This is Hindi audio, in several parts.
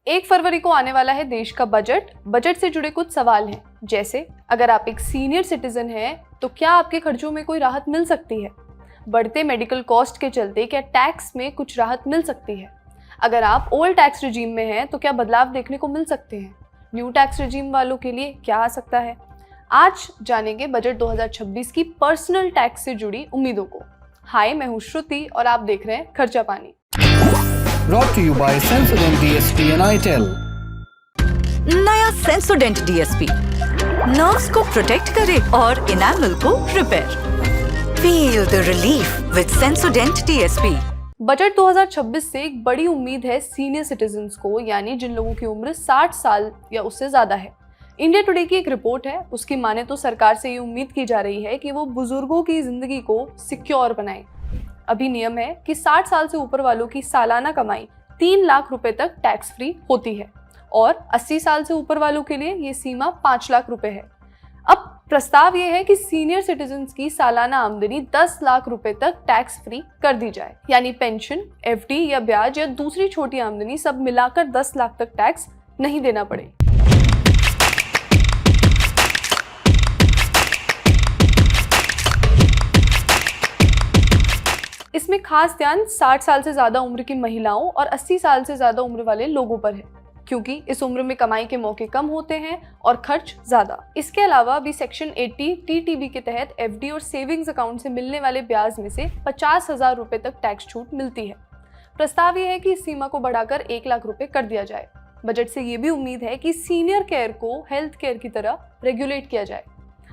1 फरवरी को आने वाला है देश का बजट। बजट से जुड़े कुछ सवाल हैं, जैसे अगर आप एक सीनियर सिटीजन हैं तो क्या आपके खर्चों में कोई राहत मिल सकती है? बढ़ते मेडिकल कॉस्ट के चलते क्या टैक्स में कुछ राहत मिल सकती है? अगर आप ओल्ड टैक्स रिजीम में हैं तो क्या बदलाव देखने को मिल सकते हैं? न्यू टैक्स रिजीम वालों के लिए क्या आ सकता है? आज जानेंगे बजट 2026 की पर्सनल टैक्स से जुड़ी उम्मीदों को। हाय, मैं हूँ श्रुति और आप देख रहे हैं खर्चा पानी। Brought to you by Sensodyne DSP and ITEL। नया सेंसोडेंट डीएसपी नर्व्स को प्रोटेक्ट करे और इनामल को repair. Feel the relief with सेंसोडेंट DSP. Budget 2026 से एक बड़ी उम्मीद है सीनियर सिटीजन्स को, यानी जिन लोगों की उम्र 60 साल या उससे ज्यादा है। इंडिया टुडे की एक रिपोर्ट है, उसकी माने तो सरकार से ये उम्मीद की जा रही है कि वो बुजुर्गों की जिंदगी को सिक्योर बनाए। अभी नियम है कि 60 साल से ऊपर वालों की सालाना कमाई 3 लाख रुपए तक टैक्स फ्री होती है और 80 साल से ऊपर वालों के लिए ये सीमा 5 लाख रुपए है। अब प्रस्ताव ये है कि सीनियर सिटीजन्स की सालाना आमदनी 10 लाख रुपए तक टैक्स फ्री कर दी जाए, यानी पेंशन, एफडी या ब्याज या दूसरी छोटी आमदनी सब मिलाकर 10 लाख तक टैक्स नहीं देना पड़े। इसमें खास ध्यान 60 साल से ज्यादा उम्र की महिलाओं और 80 साल से ज्यादा उम्र वाले लोगों पर है, क्योंकि इस उम्र में कमाई के मौके कम होते हैं और खर्च ज्यादा। इसके अलावा अभी सेक्शन 80 टीटीबी के तहत एफडी और सेविंग्स अकाउंट से मिलने वाले ब्याज में से 50,000 रुपए तक टैक्स छूट मिलती है। प्रस्ताव ये है कि इस सीमा को बढ़ाकर 1 लाख रुपए कर दिया जाए। बजट से ये भी उम्मीद है कि सीनियर केयर को हेल्थ केयर की तरह रेगुलेट किया जाए।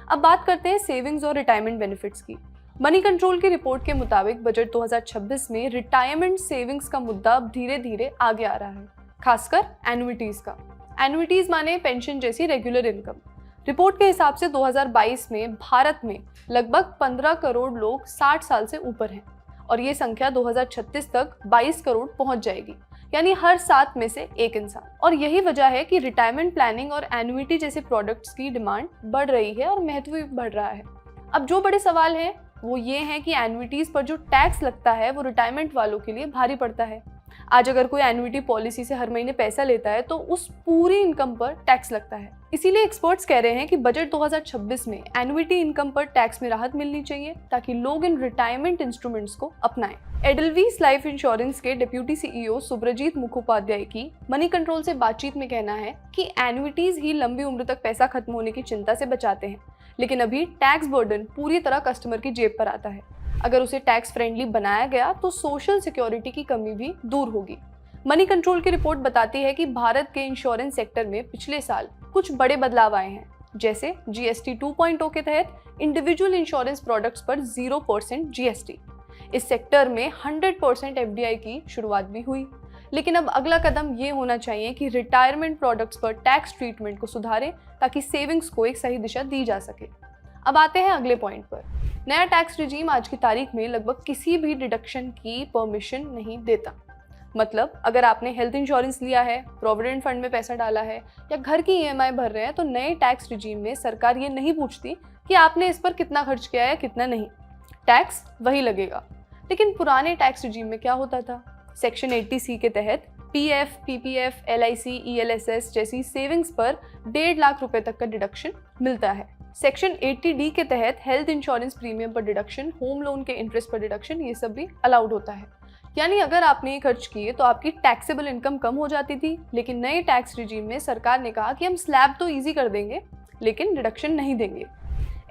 अब बात करते हैं सेविंग्स और रिटायरमेंट बेनिफिट्स की। मनी कंट्रोल की रिपोर्ट के मुताबिक बजट 2026 में रिटायरमेंट सेविंग्स का मुद्दा अब धीरे धीरे आगे आ रहा है, खासकर एन्युइटीज का। एन्युइटीज माने पेंशन जैसी रेगुलर इनकम। रिपोर्ट के हिसाब से 2022 में भारत में लगभग 15 करोड़ लोग 60 साल से ऊपर हैं और ये संख्या 2036 तक 22 करोड़ पहुंच जाएगी, यानी हर 7 में से 1 इंसान। और यही वजह है कि रिटायरमेंट प्लानिंग और एन्युइटी जैसे प्रोडक्ट्स की डिमांड बढ़ रही है और महत्व भी बढ़ रहा है। अब जो बड़े सवाल हैं वो ये है कि एन्युइटीज पर जो टैक्स लगता है वो रिटायरमेंट वालों के लिए भारी पड़ता है। आज अगर कोई एन्युइटी पॉलिसी से हर महीने पैसा लेता है तो उस पूरी इनकम पर टैक्स लगता है। इसीलिए एक्सपर्ट्स कह रहे हैं कि बजट 2026 में एन्युइटी इनकम पर टैक्स में राहत मिलनी चाहिए ताकि लोग इन रिटायरमेंट इंस्ट्रूमेंट्स को अपनाएं। एडलवीस लाइफ इंश्योरेंस के डिप्यूटी सीईओ सुब्रजीत मुखोपाध्याय की मनी कंट्रोल से बातचीत में कहना है कि एन्युइटीज ही लंबी उम्र तक पैसा खत्म होने की चिंता से बचाते हैं, लेकिन अभी टैक्स बर्डन पूरी तरह कस्टमर की जेब पर आता है। अगर उसे टैक्स फ्रेंडली बनाया गया तो सोशल सिक्योरिटी की कमी भी दूर होगी। मनी कंट्रोल की रिपोर्ट बताती है कि भारत के इंश्योरेंस सेक्टर में पिछले साल कुछ बड़े बदलाव आए हैं, जैसे जीएसटी 2.0 के तहत इंडिविजुअल इंश्योरेंस प्रोडक्ट्स पर 0% जीएसटी। इस सेक्टर में 100% एफडीआई की शुरुआत भी हुई। लेकिन अब अगला कदम ये होना चाहिए कि रिटायरमेंट प्रोडक्ट्स पर टैक्स ट्रीटमेंट को सुधारें ताकि सेविंग्स को एक सही दिशा दी जा सके। अब आते हैं अगले पॉइंट पर। नया टैक्स रिजीम आज की तारीख में लगभग किसी भी डिडक्शन की परमिशन नहीं देता। मतलब अगर आपने हेल्थ इंश्योरेंस लिया है, प्रोविडेंट फंड में पैसा डाला है या घर की ईएमआई भर रहे हैं तो नए टैक्स रिजीम में सरकार ये नहीं पूछती कि आपने इस पर कितना खर्च किया है कितना नहीं, टैक्स वही लगेगा। लेकिन पुराने टैक्स रिजीम में क्या होता था? सेक्शन 80C के तहत पीएफ, पीपीएफ, एलआईसी, ईएलएसएस जैसी सेविंग्स पर 1.5 लाख रुपए तक का डिडक्शन मिलता है। सेक्शन 80D के तहत हेल्थ इंश्योरेंस प्रीमियम पर डिडक्शन, होम लोन के इंटरेस्ट पर डिडक्शन, ये सब भी अलाउड होता है। यानी अगर आपने ये खर्च किए तो आपकी टैक्सेबल इनकम कम हो जाती थी। लेकिन नए टैक्स रिजीम में सरकार ने कहा कि हम स्लैब तो ईजी कर देंगे लेकिन डिडक्शन नहीं देंगे।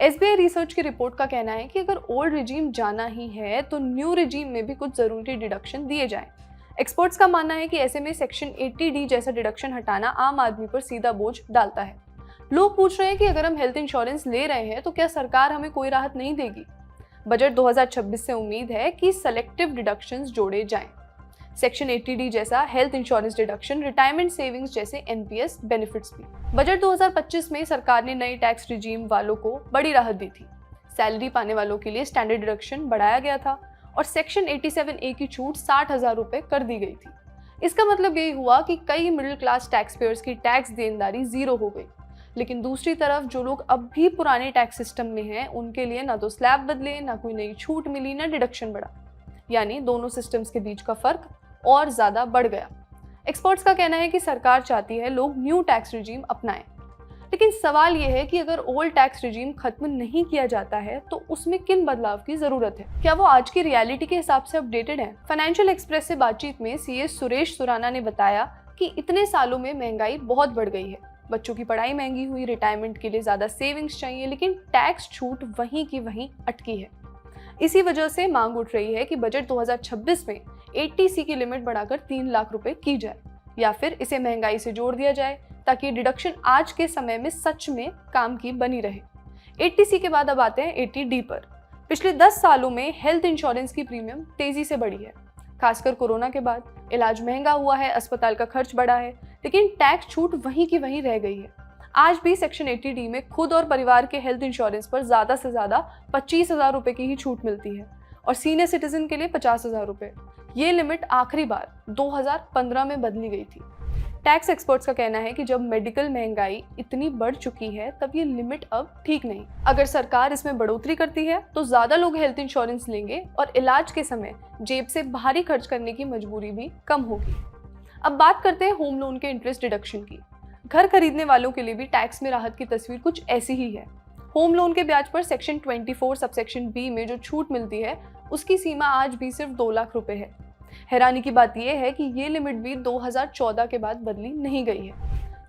एसबीआई रिसर्च की रिपोर्ट का कहना है कि अगर ओल्ड रिजीम जाना ही है तो न्यू रिजीम में भी कुछ जरूरी डिडक्शन दिए जाएं। एक्सपर्ट्स का मानना है कि ऐसे में सेक्शन 80D जैसा डिडक्शन हटाना आम आदमी पर सीधा बोझ डालता है। लोग पूछ रहे हैं कि अगर हम हेल्थ इंश्योरेंस ले रहे हैं तो क्या सरकार हमें कोई राहत नहीं देगी? बजट 2026 से उम्मीद है कि सेलेक्टिव डिडक्शंस जोड़े जाएं। सेक्शन 80D जैसा health insurance deduction, retirement savings जैसे एनपीएस बेनिफिट्स भी। बजट 2025 में सरकार ने नए टैक्स रिजीम वालों को बड़ी राहत दी थी। सैलरी पाने वालों के लिए स्टैंडर्ड डिडक्शन बढ़ाया गया था और सेक्शन 87A की छूट 60,000 रुपए कर दी गई थी। इसका मतलब यही हुआ कि कई मिडिल क्लास टैक्स पेयर्स की टैक्स देनदारी जीरो हो गई। लेकिन दूसरी तरफ जो लोग अब भी पुराने टैक्स सिस्टम में हैं उनके लिए ना तो स्लैब बदले, ना कोई नई छूट मिली, ना डिडक्शन बढ़ा, यानी दोनों सिस्टम्स के बीच का फर्क और ज्यादा बढ़ गया। एक्सपर्ट्स का कहना है कि सरकार चाहती है लोग न्यू टैक्स रिजीम अपनाएं। लेकिन सवाल यह है कि अगर ओल्ड टैक्स रिजीम खत्म नहीं किया जाता है तो उसमें किन बदलाव की जरूरत है, क्या वो आज की रियलिटी के हिसाब से अपडेटेड है? फाइनेंशियल एक्सप्रेस से बातचीत में सीए सुरेश सुराना ने बताया कि इतने सालों में महंगाई बहुत बढ़ गई है, बच्चों की पढ़ाई महंगी हुई, रिटायरमेंट के लिए ज्यादा सेविंग्स चाहिए, लेकिन टैक्स छूट वहीं की वहीं अटकी है। इसी वजह से मांग उठ रही है कि बजट 2026 में 80C की लिमिट बढ़ाकर 3 लाख रुपए की जाए या फिर इसे महंगाई से जोड़ दिया जाए ताकि डिडक्शन आज के समय में सच में काम की बनी रहे। 80C के बाद अब आते हैं 80D पर। पिछले 10 सालों में हेल्थ इंश्योरेंस की प्रीमियम तेजी से बढ़ी है, खासकर कोरोना के बाद। इलाज महंगा हुआ है, अस्पताल का खर्च बढ़ा है, लेकिन टैक्स छूट वहीं की वहीं रह गई है। आज भी सेक्शन 80D में खुद और परिवार के हेल्थ इंश्योरेंस पर ज्यादा से ज्यादा 25,000 रुपए की ही छूट मिलती है और सीनियर सिटीजन के लिए 50,000 रुपए। ये लिमिट आखिरी बार 2015 में बदली गई थी। टैक्स एक्सपर्ट्स का कहना है कि जब मेडिकल महंगाई इतनी बढ़ चुकी है तब ये लिमिट अब ठीक नहीं। अगर सरकार इसमें बढ़ोतरी करती है तो ज्यादा लोग हेल्थ इंश्योरेंस लेंगे और इलाज के समय जेब से भारी खर्च करने की मजबूरी भी कम होगी। अब बात करते हैं होम लोन के इंटरेस्ट डिडक्शन की। घर खरीदने वालों के लिए भी टैक्स में राहत की तस्वीर कुछ ऐसी ही है। होम लोन के ब्याज पर सेक्शन 24 सबसेक्शन बी में जो छूट मिलती है उसकी सीमा आज भी सिर्फ 2 लाख रुपए है। हैरानी की बात यह है कि ये लिमिट भी 2014 के बाद बदली नहीं गई है।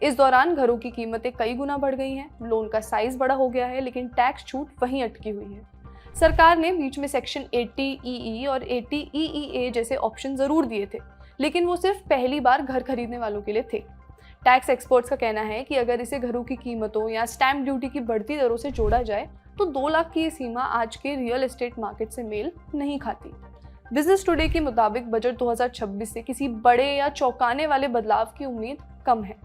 इस दौरान घरों की कीमतें कई गुना बढ़ गई हैं, लोन का साइज बड़ा हो गया है, लेकिन टैक्स छूट वहीं अटकी हुई है। सरकार ने बीच में सेक्शन 80EE और 80EEA जैसे ऑप्शन जरूर दिए थे, लेकिन वो सिर्फ पहली बार घर खरीदने वालों के लिए थे। टैक्स एक्सपर्ट्स का कहना है कि अगर इसे घरों की कीमतों या स्टैंप ड्यूटी की बढ़ती दरों से जोड़ा जाए तो 2 लाख की ये सीमा आज के रियल एस्टेट मार्केट से मेल नहीं खाती। बिजनेस टुडे के मुताबिक बजट 2026 से किसी बड़े या चौंकाने वाले बदलाव की उम्मीद कम है।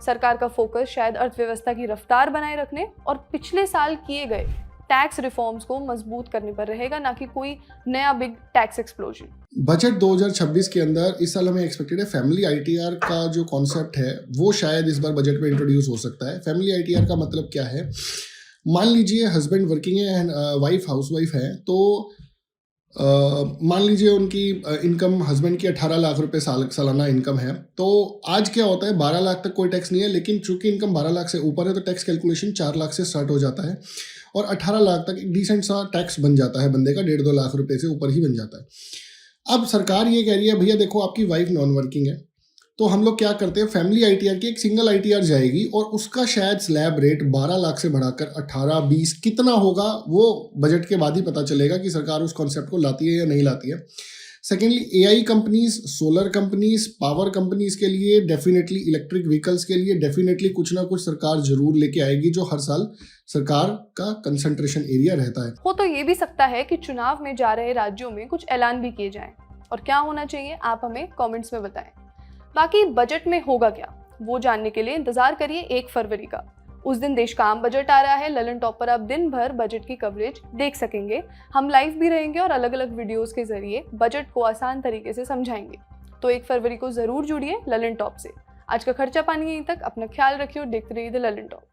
सरकार का फोकस शायद अर्थव्यवस्था की रफ्तार बनाए रखने और पिछले साल किए गए टैक्स रिफॉर्म्स को मजबूत करने पर रहेगा, ना कि कोई नया बिग टैक्स एक्सप्लोजन। बजट 2026 के अंदर इस साल हमें एक्सपेक्टेड है फैमिली ITR का जो कॉन्सेप्ट है वो शायद इस बार बजट में इंट्रोड्यूस हो सकता है। फैमिली ITR का मतलब क्या है? मान लीजिए हस्बैंड वर्किंग है एंड वाइफ हाउसवाइफ है, तो मान लीजिए उनकी इनकम हस्बैंड की 18 लाख रुपए सालाना इनकम है। तो आज क्या होता है, 12 लाख तक कोई टैक्स नहीं है, लेकिन चूंकि इनकम 12 लाख से ऊपर है तो टैक्स कैलकुलेशन 4 लाख से स्टार्ट हो जाता है और 18 लाख तक एक डिसेंट सा टैक्स बन जाता है बंदे का, 1.5-2 लाख रुपए से ऊपर ही बन जाता है। अब सरकार ये कह रही है भैया देखो आपकी वाइफ नॉन वर्किंग है, तो हम लोग क्या करते हैं, फैमिली ITR की एक सिंगल ITR जाएगी और उसका शायद स्लैब रेट 12 लाख से बढ़ाकर 18-20 कितना होगा वो बजट के बाद ही पता चलेगा कि सरकार उस कॉन्सेप्ट को लाती है या नहीं लाती है। Secondly, AI companies, solar companies, power companies के लिए डेफिनेटली, इलेक्ट्रिक व्हीकल्स के लिए डेफिनेटली कुछ ना कुछ सरकार जरूर लेके आएगी, जो हर साल सरकार का कंसंट्रेशन एरिया रहता है। हो तो ये भी सकता है कि चुनाव में जा रहे राज्यों में कुछ ऐलान भी किए जाएं, और क्या होना चाहिए आप हमें कमेंट्स में बताएं। बाकी बजट में होगा क्या वो जानने के लिए इंतजार करिए 1 फरवरी का। उस दिन देश का आम बजट आ रहा है। ललन टॉप पर आप दिन भर बजट की कवरेज देख सकेंगे। हम लाइव भी रहेंगे और अलग अलग वीडियोस के जरिए बजट को आसान तरीके से समझाएंगे। तो 1 फरवरी को जरूर जुड़िए ललन टॉप से। आज का खर्चा पानी यहीं तक। अपना ख्याल रखिए और देखते रहिए द ललन टॉप।